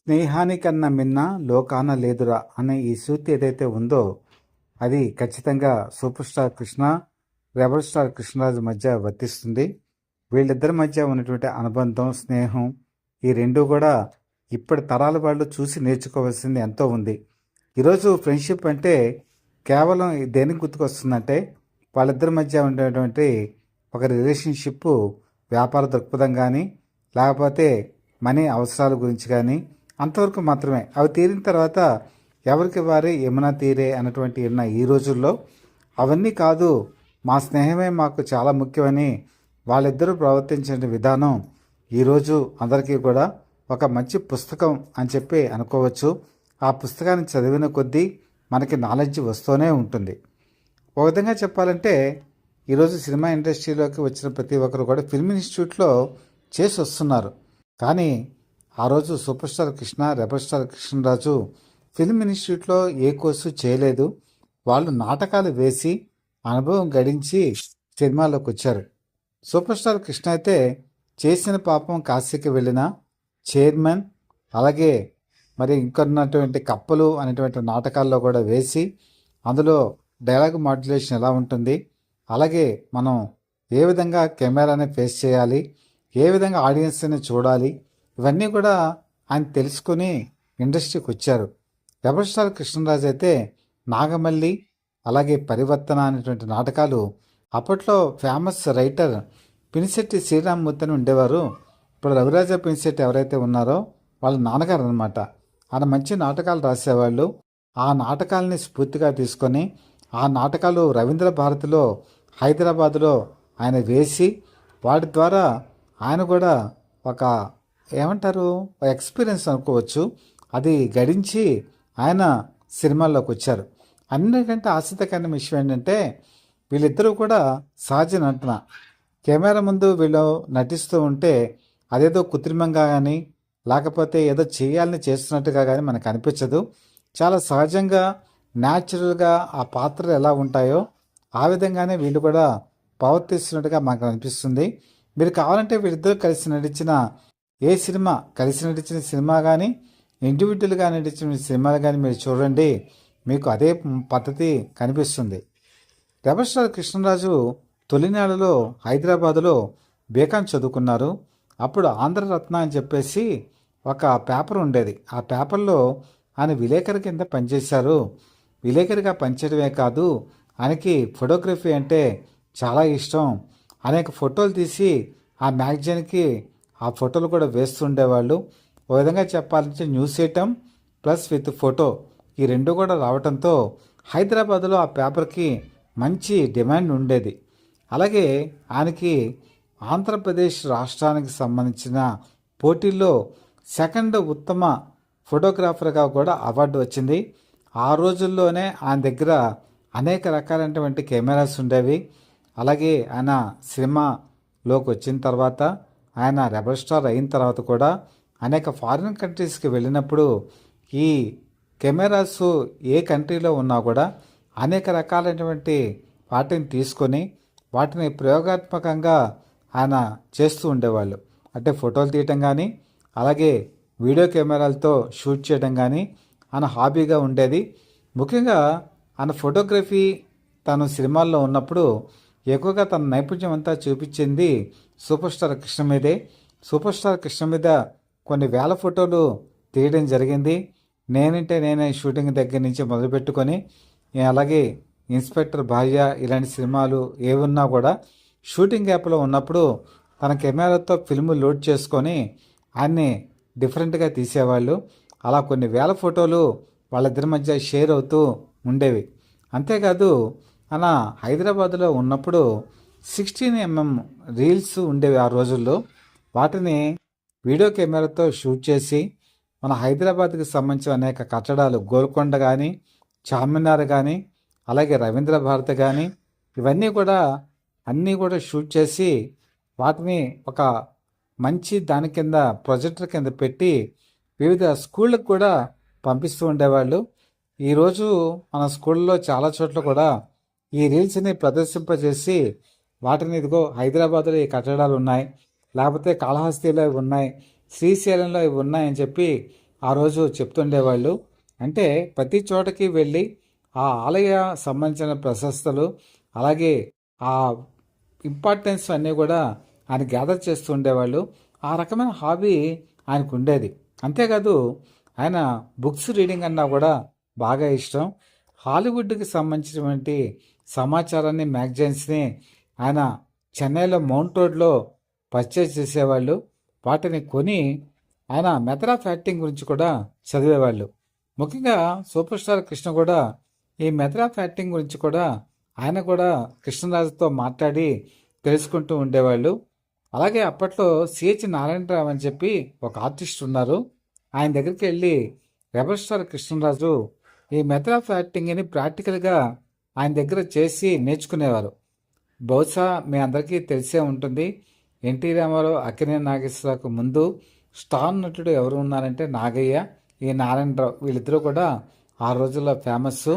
స్నేహానికన్నా మిన్న లోకాన లేదురా అనే ఈ సూక్తి ఏదైతే ఉందో అది ఖచ్చితంగా super star Krishna, rebel star Krishnaraju మధ్య వర్తిస్తుంది. వీళ్ళిద్దరి మధ్య ఉన్నటువంటి అనుబంధం, స్నేహం ఈ రెండు కూడా ఇప్పటి తరాల వాళ్ళు చూసి నేర్చుకోవాల్సింది ఎంతో ఉంది. ఈరోజు ఫ్రెండ్షిప్ అంటే కేవలం దేనికి గుర్తుకొస్తుందంటే వాళ్ళిద్దరి మధ్య ఉండేటువంటి ఒక రిలేషన్షిప్ వ్యాపార దృక్పథం కానీ లేకపోతే మనీ అవసరాల గురించి కానీ అంతవరకు మాత్రమే. అవి తీరిన తర్వాత ఎవరికి వారి యమునా తీరే అన్నటువంటి ఉన్న ఈ రోజుల్లో అవన్నీ కాదు, మా స్నేహమే మాకు చాలా ముఖ్యమని వాళ్ళిద్దరూ ప్రవర్తించిన విధానం ఈరోజు అందరికీ కూడా ఒక మంచి పుస్తకం అని చెప్పి అనుకోవచ్చు. ఆ పుస్తకాన్ని చదివిన కొద్దీ మనకి నాలెడ్జ్ వస్తూనే ఉంటుంది. ఒక విధంగా చెప్పాలంటే ఈరోజు సినిమా ఇండస్ట్రీలోకి వచ్చిన ప్రతి ఒక్కరు కూడా ఫిల్మ్ ఇన్స్టిట్యూట్లో చేసి వస్తున్నారు. కానీ ఆ రోజు super star Krishna, rebel star Krishnaraju film ఇన్స్టిట్యూట్లో ఏ కోర్సు చేయలేదు. వాళ్ళు నాటకాలు వేసి అనుభవం గడించి సినిమాలోకి వచ్చారు. సూపర్ స్టార్ కృష్ణ అయితే చేసిన పాపం కాశీకి వెళ్ళిన చైర్మన్, అలాగే మరి ఇంకొన్నటువంటి కప్పలు అనేటువంటి నాటకాల్లో కూడా వేసి అందులో డైలాగ్ మాడ్యులేషన్ ఎలా ఉంటుంది, అలాగే మనం ఏ విధంగా కెమెరాని ఫేస్ చేయాలి, ఏ విధంగా ఆడియన్స్ని చూడాలి, ఇవన్నీ కూడా ఆయన తెలుసుకుని ఇండస్ట్రీకి వచ్చారు. రెబల్ స్టార్ కృష్ణరాజు అయితే నాగమల్లి, అలాగే పరివర్తన అనేటువంటి నాటకాలు అప్పట్లో ఫేమస్ రైటర్ పినిశెట్టి శ్రీరామ్మూర్తి అని ఉండేవారు. ఇప్పుడు రవిరాజ పినిశెట్టి ఎవరైతే ఉన్నారో వాళ్ళ నాన్నగారు అనమాట. ఆయన మంచి నాటకాలు రాసేవాళ్ళు. ఆ నాటకాలని స్ఫూర్తిగా తీసుకొని ఆ నాటకాలు రవీంద్ర భారతిలో హైదరాబాదులో ఆయన వేసి వాటి ద్వారా ఆయన కూడా ఒక ఏమంటారు ఎక్స్పీరియన్స్ అనుకోవచ్చు, అది గడించి ఆయన సినిమాల్లోకి వచ్చారు. అన్నిటికంటే ఆసక్తికరమైన విషయం ఏంటంటే వీళ్ళిద్దరూ కూడా సహజ నటన. కెమెరా ముందు వీళ్ళు నటిస్తూ ఉంటే అదేదో కృత్రిమంగా కానీ లేకపోతే ఏదో చేయాలని చేస్తున్నట్టుగా కానీ మనకు అనిపించదు. చాలా సహజంగా న్యాచురల్గా ఆ పాత్రలు ఎలా ఉంటాయో ఆ విధంగానే వీళ్ళు కూడా ప్రవర్తిస్తున్నట్టుగా మనకు అనిపిస్తుంది. మీరు కావాలంటే వీళ్ళిద్దరూ కలిసి నటించిన కలిసి నటించిన సినిమా కానీ ఇండివిజువల్గా నటించిన సినిమాలు కానీ మీరు చూడండి, మీకు అదే పద్ధతి కనిపిస్తుంది. రెబల్ స్టార్ కృష్ణరాజు తొలినాడులో హైదరాబాదులో బీకాం చదువుకున్నారు. అప్పుడు ఆంధ్రరత్న అని చెప్పేసి ఒక పేపర్ ఉండేది. ఆ పేపర్లో ఆయన విలేకరి కింద పనిచేశారు. విలేకరిగా పనిచేయడమే కాదు, ఆయనకి ఫోటోగ్రఫీ అంటే చాలా ఇష్టం. అనేక ఫోటోలు తీసి ఆ మ్యాగజైన్కి ఆ ఫోటోలు కూడా వేస్తుండేవాళ్ళు. ఓ విధంగా చెప్పాలంటే news item plus with photo ఈ రెండు కూడా రావడంతో హైదరాబాద్లో ఆ పేపర్కి మంచి డిమాండ్ ఉండేది. అలాగే ఆయనకి ఆంధ్రప్రదేశ్ రాష్ట్రానికి సంబంధించిన పోటీల్లో సెకండ్ ఉత్తమ ఫోటోగ్రాఫర్గా కూడా అవార్డు వచ్చింది. ఆ రోజుల్లోనే ఆయన దగ్గర అనేక రకాలైనటువంటి కెమెరాస్ ఉండేవి. అలాగే ఆయన సినిమాలోకి వచ్చిన తర్వాత, ఆయన రెబల్ స్టార్ అయిన తర్వాత కూడా అనేక ఫారిన్ కంట్రీస్కి వెళ్ళినప్పుడు ఈ కెమెరాస్ ఏ కంట్రీలో ఉన్నా కూడా అనేక రకాలైనటువంటి వాటిని తీసుకొని వాటిని ప్రయోగాత్మకంగా ఆయన చేస్తూ ఉండేవాళ్ళు. అంటే ఫోటోలు తీయటం కానీ అలాగే వీడియో కెమెరాలతో షూట్ చేయడం కానీ ఆయన హాబీగా ఉండేది. ముఖ్యంగా ఆయన ఫోటోగ్రఫీ తను సినిమాల్లో ఉన్నప్పుడు ఎక్కువగా తన నైపుణ్యం అంతా చూపించింది సూపర్ స్టార్ కృష్ణ మీదే. సూపర్ స్టార్ కృష్ణ మీద కొన్ని వేల ఫోటోలు తీయడం జరిగింది. నేనంటే నేనే షూటింగ్ దగ్గర నుంచి మొదలుపెట్టుకొని అలాగే ఇన్స్పెక్టర్ భార్య ఇలాంటి సినిమాలు ఏమున్నా కూడా షూటింగ్ యాప్లో ఉన్నప్పుడు తన కెమెరాతో ఫిల్మ్ లోడ్ చేసుకొని ఆయన్ని డిఫరెంట్గా తీసేవాళ్ళు. అలా కొన్ని వేల ఫోటోలు వాళ్ళిద్దరి మధ్య షేర్ అవుతూ ఉండేవి. అంతేకాదు ఆయన హైదరాబాద్లో ఉన్నప్పుడు 16mm రీల్స్ ఉండేవి ఆ రోజుల్లో. వాటిని వీడియో కెమెరాతో షూట్ చేసి మన హైదరాబాద్కి సంబంధించిన అనేక కట్టడాలు, గోల్కొండ కానీ చార్మినార్ కానీ అలాగే రవీంద్ర భారతి కానీ ఇవన్నీ కూడా అన్నీ కూడా షూట్ చేసి వాటిని ఒక మంచి దాని కింద ప్రొజెక్టర్ కింద పెట్టి వివిధ స్కూళ్ళకు కూడా పంపిస్తూ ఉండేవాళ్ళు. ఈరోజు మన స్కూళ్ళలో చాలా చోట్ల కూడా ఈ రీల్స్ని ప్రదర్శింపజేసి వాటిని ఇదిగో హైదరాబాద్లో ఈ కట్టడాలు ఉన్నాయి, లేకపోతే కాళహస్తిలో ఇవి ఉన్నాయి, శ్రీశైలంలో ఇవి ఉన్నాయని చెప్పి ఆ రోజు చెప్తుండేవాళ్ళు. అంటే ప్రతి చోటకి వెళ్ళి ఆ ఆలయ సంబంధించిన ప్రశస్తలు అలాగే ఆ ఇంపార్టెన్స్ అన్నీ కూడా ఆయన గ్యాదర్ చేస్తూ ఉండేవాళ్ళు. ఆ రకమైన హాబీ ఆయనకు ఉండేది. అంతేకాదు ఆయన బుక్స్ రీడింగ్ అన్నా కూడా బాగా ఇష్టం. హాలీవుడ్కి సంబంధించినటువంటి సమాచారాన్ని మ్యాగజైన్స్ని ఆయన చెన్నైలో మౌంట్ రోడ్లో పర్చేజ్ చేసేవాళ్ళు. వాటిని కొని ఆయన మెథడ్ ఆఫ్ యాక్టింగ్ గురించి కూడా చదివేవాళ్ళు. ముఖ్యంగా సూపర్ స్టార్ కృష్ణ కూడా ఈ మెథడ్ ఆఫ్ యాక్టింగ్ గురించి కూడా ఆయన కూడా కృష్ణరాజుతో మాట్లాడి తెలుసుకుంటూ ఉండేవాళ్ళు. అలాగే అప్పట్లో సిహెచ్ నారాయణరావు అని చెప్పి ఒక ఆర్టిస్ట్ ఉన్నారు. ఆయన దగ్గరికి వెళ్ళి రెబల్ స్టార్ కృష్ణరాజు ఈ మెథడ్ ఆఫ్ యాక్టింగ్ని ప్రాక్టికల్గా ఆయన దగ్గర చేసి నేర్చుకునేవారు. బహుశా మీ అందరికీ తెలిసే ఉంటుంది, ఎన్టీ రామారావు అక్కినేని నాగేశ్వరరావుకు ముందు స్టార్ నటుడు ఎవరు ఉన్నారంటే నాగయ్య, ఈ నారాయణరావు, వీళ్ళిద్దరూ కూడా ఆ రోజుల్లో ఫేమస్.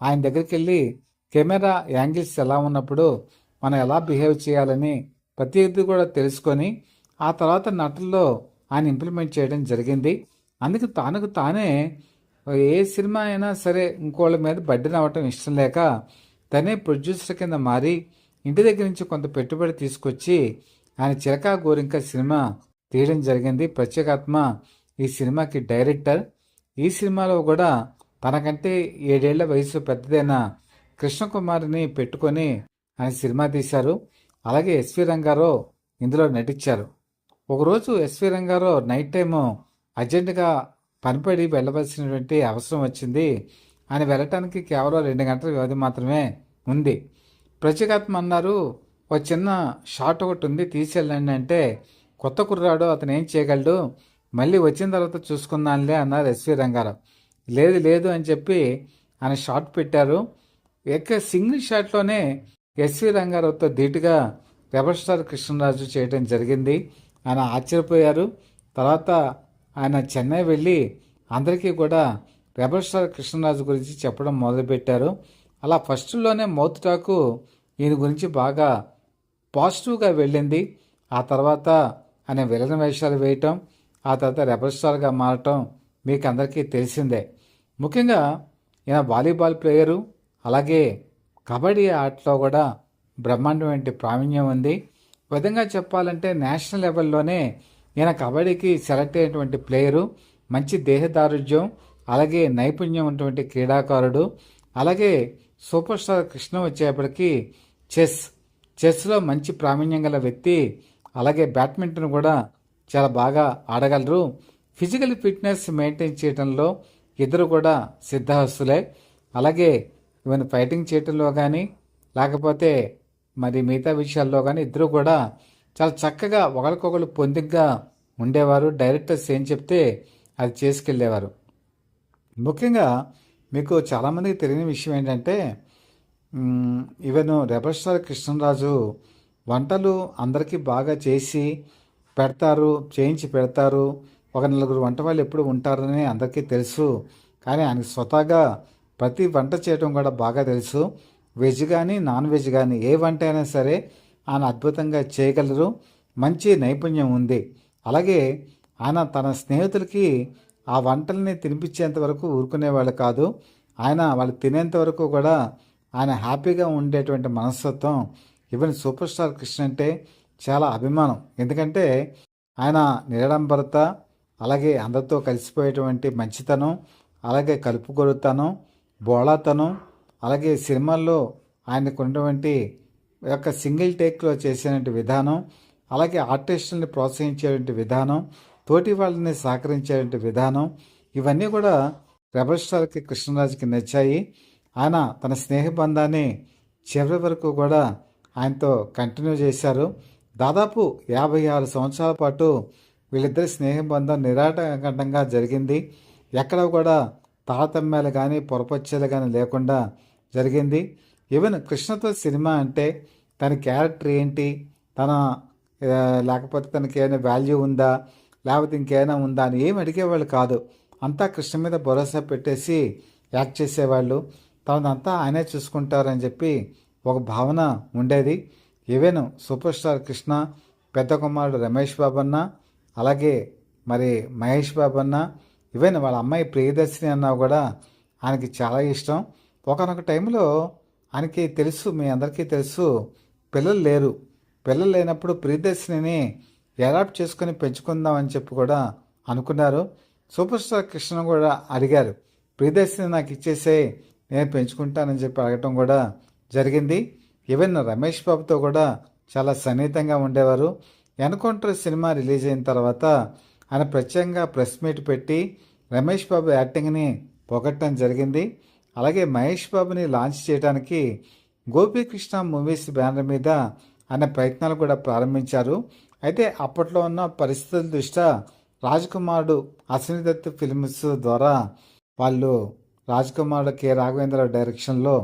ఆయన దగ్గరికి వెళ్ళి కెమెరా యాంగిల్స్ ఎలా ఉన్నప్పుడు మనం ఎలా బిహేవ్ చేయాలని ప్రతిదీ కూడా తెలుసుకొని ఆ తర్వాత నటుల్లో ఆయన ఇంప్లిమెంట్ చేయడం జరిగింది. అందుకు తనకు తానే ఏ సినిమా అయినా సరే ఇంకోళ్ళ మీద బడ్డెన్ అవ్వటం ఇష్టం లేక తనే ప్రొడ్యూసర్ కింద మారి ఇంటి దగ్గర నుంచి కొంత పెట్టుబడి తీసుకొచ్చి ఆయన చిలకా గోరింక సినిమా తీయడం జరిగింది. ప్రత్యేకాత్మ ఈ సినిమాకి డైరెక్టర్. ఈ సినిమాలో కూడా తనకంటే 7 ఏళ్ల వయసు పెద్దదైన కృష్ణకుమారిని పెట్టుకొని ఆయన సినిమా తీశారు. అలాగే ఎస్వి రంగారావు ఇందులో నటించారు. ఒకరోజు ఎస్వి రంగారావు నైట్ టైము అర్జెంటుగా పనిపడి వెళ్ళవలసినటువంటి అవసరం వచ్చింది. ఆయన వెళ్ళటానికి కేవలం 2 గంటల వ్యవధి మాత్రమే ఉంది. ప్రత్యేకాత్మ అన్నారు, ఒక చిన్న షాట్ ఒకటి ఉంది తీసేళ్ళండి అంటే, కొత్త కుర్రాడు అతను ఏం చేయగలడు, మళ్ళీ వచ్చిన తర్వాత చూసుకుందాంలే అన్నారు ఎస్వి రంగారావు. లేదు లేదు అని చెప్పి ఆయన షాట్ పెట్టారు. సింగిల్ షాట్లోనే ఎస్వి రంగారావుతో ధీటుగా రెబల్ స్టార్ కృష్ణరాజు చేయడం జరిగింది. ఆయన ఆశ్చర్యపోయారు. తర్వాత ఆయన చెన్నై వెళ్ళి అందరికీ కూడా రెబల్ స్టార్ కృష్ణరాజు గురించి చెప్పడం మొదలుపెట్టారు. అలా ఫస్ట్లోనే మౌత్ టాకు ఈయన గురించి బాగా పాజిటివ్గా వెళ్ళింది. ఆ తర్వాత ఆయన విలన్ వేషాలు వేయటం, ఆ తర్వాత రెబల్ స్టార్గా మారటం మీకు అందరికీ తెలిసిందే. ముఖ్యంగా ఈయన వాలీబాల్ ప్లేయరు, అలాగే కబడ్డీ ఆటలో కూడా బ్రహ్మాండమైన ప్రావీణ్యం ఉంది. విధంగా చెప్పాలంటే నేషనల్ లెవెల్లోనే ఈయన కబడ్డీకి సెలెక్ట్ అయినటువంటి ప్లేయరు. మంచి దేహదారుఢ్యం అలాగే నైపుణ్యం ఉన్నటువంటి క్రీడాకారుడు. అలాగే సూపర్ స్టార్ కృష్ణ వచ్చేప్పటికి చెస్లో మంచి ప్రావీణ్యం గల వ్యక్తి. అలాగే బ్యాడ్మింటన్ కూడా చాలా బాగా ఆడగలరు. ఫిజికల్ ఫిట్నెస్ మెయింటైన్ చేయడంలో ఇద్దరు కూడా సిద్ధహస్తులే. అలాగే ఈవెన్ ఫైటింగ్ చేయటంలో కానీ లేకపోతే మరి మిగతా విషయాల్లో కానీ ఇద్దరు కూడా చాలా చక్కగా ఒకరికొకరు పొందిగ్గా ఉండేవారు. డైరెక్టర్స్ ఏం చెప్తే అది చేసుకెళ్ళేవారు. ముఖ్యంగా మీకు చాలామందికి తెలియని విషయం ఏంటంటే, ఈవెన్ రెబల్ స్టార్ కృష్ణరాజు వంటలు అందరికీ బాగా చేసి చేయించి పెడతారు. ఒక 4 వంట వాళ్ళు ఎప్పుడు ఉంటారని అందరికీ తెలుసు. కానీ ఆయనకు స్వతహాగా ప్రతి వంట చేయడం కూడా బాగా తెలుసు. వెజ్ కానీ నాన్ వెజ్ కానీ ఏ వంట అయినా సరే ఆయన అద్భుతంగా చేయగలరు. మంచి నైపుణ్యం ఉంది. అలాగే ఆయన తన స్నేహితులకి ఆ వంటల్ని తినిపించేంత వరకు ఊరుకునేవాళ్ళు కాదు. ఆయన వాళ్ళు తినేంత వరకు కూడా ఆయన హ్యాపీగా ఉండేటువంటి మనస్తత్వం. ఈవెన్ సూపర్ స్టార్ కృష్ణ అంటే చాలా అభిమానం. ఎందుకంటే ఆయన నిరాడంబరత, అలాగే అందరితో కలిసిపోయేటువంటి మంచితనం, అలాగే కలుపుగొలుతనం, బోళాతనం, అలాగే సినిమాల్లో ఆయనకు ఉన్నటువంటి యొక్క సింగిల్ టేక్లో చేసేటువంటి విధానం, అలాగే ఆర్టిస్టుల్ని ప్రోత్సహించేటువంటి విధానం, తోటి వాళ్ళని సహకరించేటువంటి విధానం, ఇవన్నీ కూడా రెబల్ స్టార్కి కృష్ణరాజుకి నచ్చాయి. ఆయన తన స్నేహబంధాన్ని చివరి వరకు కూడా ఆయనతో కంటిన్యూ చేశారు. దాదాపు 56 సంవత్సరాల పాటు వీళ్ళిద్దరి స్నేహబంధం నిరాటంకంగా జరిగింది. ఎక్కడ కూడా తారతమ్యాలు కానీ పొరపచ్చాలు కానీ లేకుండా జరిగింది. ఈవెన్ కృష్ణతో సినిమా అంటే తన క్యారెక్టర్ ఏంటి, తన లేకపోతే తనకి ఏమైనా వాల్యూ ఉందా, లేకపోతే ఇంకేమైనా ఉందా అని ఏమి అడిగేవాళ్ళు కాదు. అంతా కృష్ణ మీద భరోసా పెట్టేసి యాక్ట్ చేసేవాళ్ళు. తనదంతా ఆయనే చూసుకుంటారని చెప్పి ఒక భావన ఉండేది. ఈవెన్ సూపర్ స్టార్ కృష్ణ, పెద్ద కుమారుడు రమేష్ బాబన్న, అలాగే మరి మహేష్ బాబన్న, ఈవెన్ వాళ్ళ అమ్మాయి ప్రియదర్శిని అన్నా కూడా ఆయనకి చాలా ఇష్టం. ఒకానొక టైంలో ఆయనకి తెలుసు, మీ అందరికీ తెలుసు, పిల్లలు లేరు. పిల్లలు లేనప్పుడు ప్రియదర్శినిని అడాప్ట్ చేసుకొని పెంచుకుందామని చెప్పి కూడా అనుకున్నారు. సూపర్ స్టార్ కృష్ణ కూడా అడిగారు, ప్రియదర్శిని నాకు ఇచ్చేసేయ్, నేను పెంచుకుంటానని చెప్పి అడగటం కూడా జరిగింది. ఈవెన్ రమేష్ బాబుతో కూడా చాలా సన్నిహితంగా ఉండేవారు. ఎన్కౌంటర్ సినిమా రిలీజ్ అయిన తర్వాత ఆయన ప్రత్యేకంగా ప్రెస్ మీట్ పెట్టి రమేష్ బాబు యాక్టింగ్ని పొగట్టడం జరిగింది. అలాగే మహేష్ బాబుని లాంచ్ చేయడానికి గోపీకృష్ణ మూవీస్ బ్యానర్ మీద ఆయన ప్రయత్నాలు కూడా ప్రారంభించారు. అయితే అప్పట్లో ఉన్న పరిస్థితుల దృష్ట్యా రాజ్కుమారుడు అశ్విని దత్ ఫిల్మ్స్ ద్వారా వాళ్ళు రాజ్కుమారుడు కె రాఘవేంద్ర డైరెక్షన్లో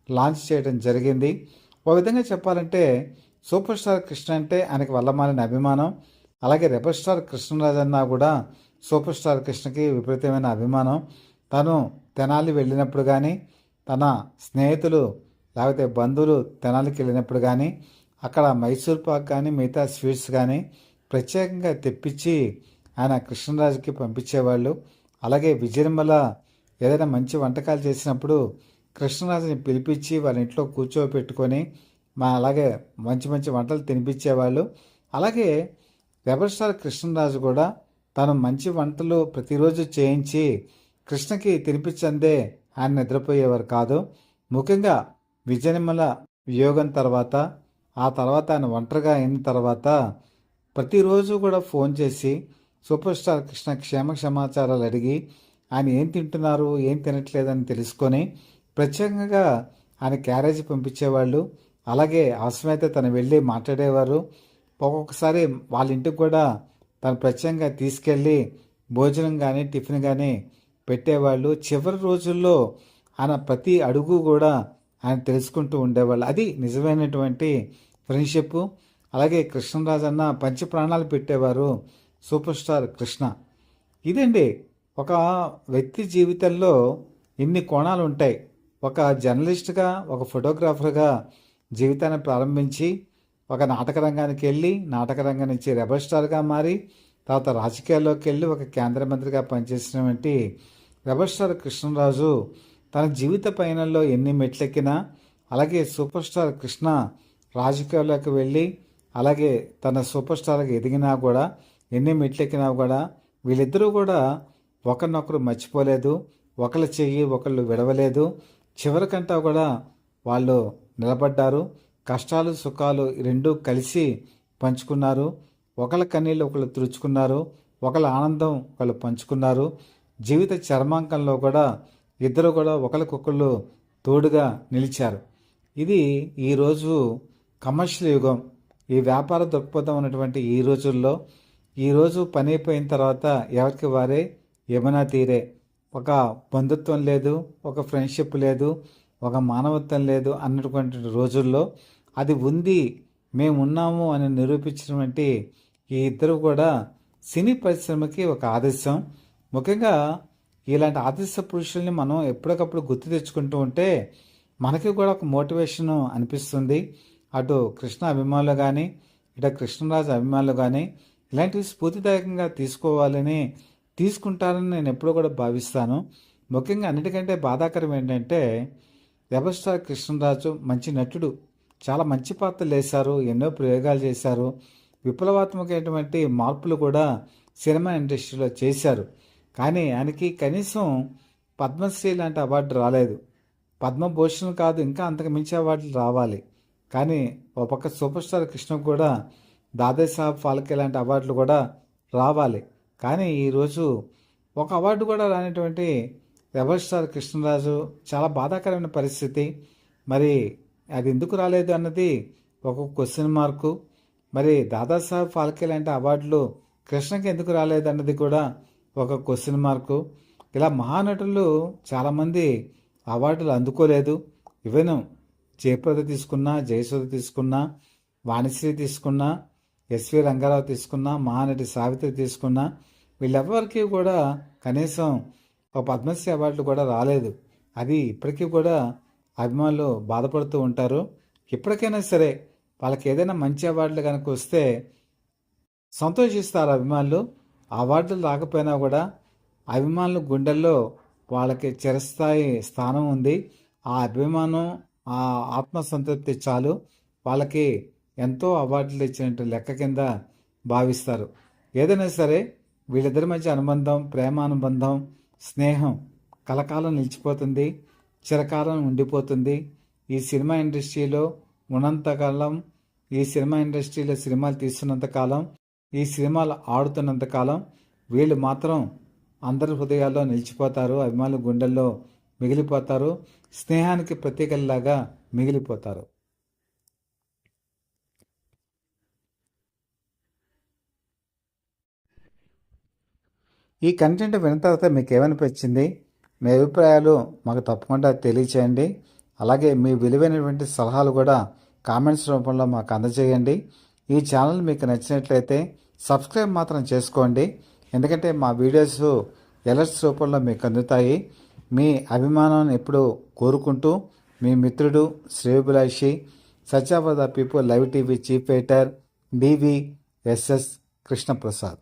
లాంచ్ చేయడం జరిగింది. ఒక విధంగా చెప్పాలంటే సూపర్ స్టార్ కృష్ణ అంటే ఆయనకి వల్లమాలిన అభిమానం. అలాగే రెబల్ స్టార్ కృష్ణరాజు అన్న కూడా సూపర్ స్టార్ కృష్ణకి విపరీతమైన అభిమానం. తను తెనాలి వెళ్ళినప్పుడు కానీ, తన స్నేహితులు లేకపోతే బంధువులు తెనాలికి వెళ్ళినప్పుడు కానీ, అక్కడ మైసూర్ పాక్ కానీ మిగతా స్వీట్స్ కానీ ప్రత్యేకంగా తెప్పించి ఆయన కృష్ణరాజుకి పంపించేవాళ్ళు. అలాగే విజయనిర్మల ఏదైనా మంచి వంటకాలు చేసినప్పుడు కృష్ణరాజుని పిలిపించి వాళ్ళ ఇంట్లో కూర్చోబెట్టుకొని అలాగే మంచి మంచి వంటలు తినిపించేవాళ్ళు. అలాగే రెబల్ స్టార్ కృష్ణరాజు కూడా తను మంచి వంటలు ప్రతిరోజు చేయించి కృష్ణకి తినిపించందే ఆయన నిద్రపోయేవారు కాదు. ముఖ్యంగా విజయనిర్మల వియోగం తర్వాత, ఆ తర్వాత ఆయన ఒంటరిగా అయిన తర్వాత ప్రతిరోజు కూడా ఫోన్ చేసి సూపర్ స్టార్ కృష్ణ క్షేమ సమాచారాలు అడిగి ఆయన ఏం తింటున్నారు, ఏం తినట్లేదని తెలుసుకొని ప్రత్యేకంగా ఆయన క్యారేజీ పంపించేవాళ్ళు. అలాగే అవసరమైతే తను వెళ్ళి మాట్లాడేవారు. ఒక్కొక్కసారి వాళ్ళ ఇంటికి కూడా తను ప్రత్యేకంగా తీసుకెళ్ళి భోజనం కానీ టిఫిన్ కానీ పెట్టేవాళ్ళు. చివరి రోజుల్లో ఆయన ప్రతి అడుగు కూడా ఆయన తెలుసుకుంటూ ఉండేవాళ్ళు. అది నిజమైనటువంటి ఫ్రెండ్షిప్. అలాగే కృష్ణరాజు అన్న పంచ ప్రాణాలు పెట్టేవారు సూపర్ స్టార్ కృష్ణ. ఇదండి ఒక వ్యక్తి జీవితంలో ఇన్ని కోణాలు ఉంటాయి. ఒక జర్నలిస్ట్గా, ఒక ఫోటోగ్రాఫర్గా జీవితాన్ని ప్రారంభించి ఒక నాటక రంగానికి వెళ్ళి, నాటక రంగం నుంచి రెబల్ స్టార్గా మారి, తర్వాత రాజకీయాల్లోకి వెళ్ళి ఒక కేంద్ర మంత్రిగా పనిచేసినటువంటి రెబల్ స్టార్ కృష్ణరాజు తన జీవిత పయనంలో ఎన్ని మెట్లెక్కినా, అలాగే సూపర్ స్టార్ కృష్ణ రాజకీయాల్లోకి వెళ్ళి అలాగే తన సూపర్ స్టార్గా ఎదిగినా కూడా, ఎన్ని మెట్లెక్కినా కూడా వీళ్ళిద్దరూ కూడా ఒకరినొకరు మర్చిపోలేదు. ఒకళ్ళ చెయ్యి ఒకళ్ళు విడవలేదు. చివరికంటా కూడా వాళ్ళు నిలబడ్డారు. కష్టాలు సుఖాలు రెండూ కలిసి పంచుకున్నారు. ఒకళ్ళ కన్నీళ్ళు ఒకళ్ళు తుడుచుకున్నారు. ఒకళ్ళ ఆనందం ఒకళ్ళు పంచుకున్నారు. జీవిత చర్మాంకంలో కూడా ఇద్దరు కూడా ఒకరికొకళ్ళు తోడుగా నిలిచారు. ఇది ఈరోజు కమర్షియల్ యుగం, ఈ వ్యాపార దృక్పథం ఉన్నటువంటి ఈ రోజుల్లో, ఈరోజు పని అయిపోయిన తర్వాత ఎవరికి వారే ఏమైనా తీరే, ఒక బంధుత్వం లేదు, ఒక ఫ్రెండ్షిప్ లేదు, ఒక మానవత్వం లేదు అన్నటువంటి రోజుల్లో అది ఉంది, మేమున్నాము అని నిరూపించినటువంటి ఈ ఇద్దరు కూడా సినీ పరిశ్రమకి ఒక ఆదర్శం. ముఖ్యంగా ఇలాంటి ఆదర్శ పురుషుల్ని మనం ఎప్పటికప్పుడు గుర్తు తెచ్చుకుంటూ ఉంటే మనకి కూడా ఒక మోటివేషన్ అనిపిస్తుంది. అటు కృష్ణ అభిమానులు కానీ, ఇటు కృష్ణరాజు అభిమానులు కానీ ఇలాంటివి స్ఫూర్తిదాయకంగా తీసుకోవాలని, తీసుకుంటారని నేను ఎప్పుడూ కూడా భావిస్తాను. ముఖ్యంగా అన్నిటికంటే బాధాకరం ఏంటంటే రెబల్ స్టార్ కృష్ణరాజు మంచి నటుడు, చాలా మంచి పాత్రలు వేశారు, ఎన్నో ప్రయోగాలు చేశారు, విప్లవాత్మకమైనటువంటి మార్పులు కూడా సినిమా ఇండస్ట్రీలో చేశారు. కానీ ఆయనకి కనీసం పద్మశ్రీ లాంటి అవార్డు రాలేదు. పద్మభూషణ్ కాదు, ఇంకా అంతకు మించి అవార్డులు రావాలి. కానీ ఒక పక్క సూపర్ స్టార్ కృష్ణ కూడా దాదాసాహెబ్ ఫాల్కే లాంటి అవార్డులు కూడా రావాలి. కానీ ఈరోజు ఒక అవార్డు కూడా రానటువంటి రెబల్ స్టార్ కృష్ణరాజు చాలా బాధాకరమైన పరిస్థితి. మరి అది ఎందుకు రాలేదు అన్నది ఒక క్వశ్చన్ మార్కు. మరి దాదాసాహెబ్ ఫాల్కే లాంటి అవార్డులు కృష్ణకి ఎందుకు రాలేదు అన్నది కూడా ఒక క్వశ్చన్ మార్కు. ఇలా మహానటులు చాలామంది అవార్డులు అందుకోలేదు. ఈవెన్ జయప్రద తీసుకున్నా, జయసుధ తీసుకున్నా, వాణిశ్రీ తీసుకున్నా, ఎస్వి రంగారావు తీసుకున్నా, మహానటి సావిత్రి తీసుకున్నా, వీళ్ళెవ్వరికీ కూడా కనీసం ఒక పద్మశ్రీ అవార్డులు కూడా రాలేదు. అది ఇప్పటికీ కూడా అభిమానులు బాధపడుతూ ఉంటారు. ఇప్పటికైనా సరే వాళ్ళకి ఏదైనా మంచి అవార్డులు కనుక వస్తే సంతోషిస్తారు అభిమానులు. అవార్డులు రాకపోయినా కూడా అభిమానుల గుండెల్లో వాళ్ళకి చిరస్థాయి స్థానం ఉంది. ఆ అభిమానం, ఆ ఆత్మసంతృప్తి చాలు వాళ్ళకి ఎంతో అవార్డులు ఇచ్చినట్టు లెక్క కింద భావిస్తారు. ఏదైనా సరే వీళ్ళిద్దరి మధ్య అనుబంధం, ప్రేమానుబంధం, స్నేహం కలకాలం నిలిచిపోతుంది, చిరకాలం ఉండిపోతుంది. ఈ సినిమా ఇండస్ట్రీలో ఉన్నంతకాలం, ఈ సినిమా ఇండస్ట్రీలో సినిమాలు తీస్తున్నంతకాలం, ఈ సినిమాలు ఆడుతున్నంతకాలం వీళ్ళు మాత్రం అందరి హృదయాల్లో నిలిచిపోతారు, అభిమానుల గుండెల్లో మిగిలిపోతారు, స్నేహానికి ప్రతీకలాగా మిగిలిపోతారు. ఈ కంటెంట్ విన్న తర్వాత మీకు ఏమనిపించింది? మీ అభిప్రాయాలు మాకు తప్పకుండా తెలియచేయండి. అలాగే మీ విలువైనటువంటి సలహాలు కూడా కామెంట్స్ రూపంలో మాకు అందజేయండి. ఈ ఛానల్ మీకు నచ్చినట్లయితే సబ్స్క్రైబ్ మాత్రం చేసుకోండి. ఎందుకంటే మా వీడియోస్ ఎలర్ట్స్ రూపంలో మీకు అందుతాయి. మీ అభిమానాన్ని ఎప్పుడూ కోరుకుంటూ మీ మిత్రుడు శ్రేయోభిలాషి సత్యావద people live TV chief editor BVSS Krishnaprasad.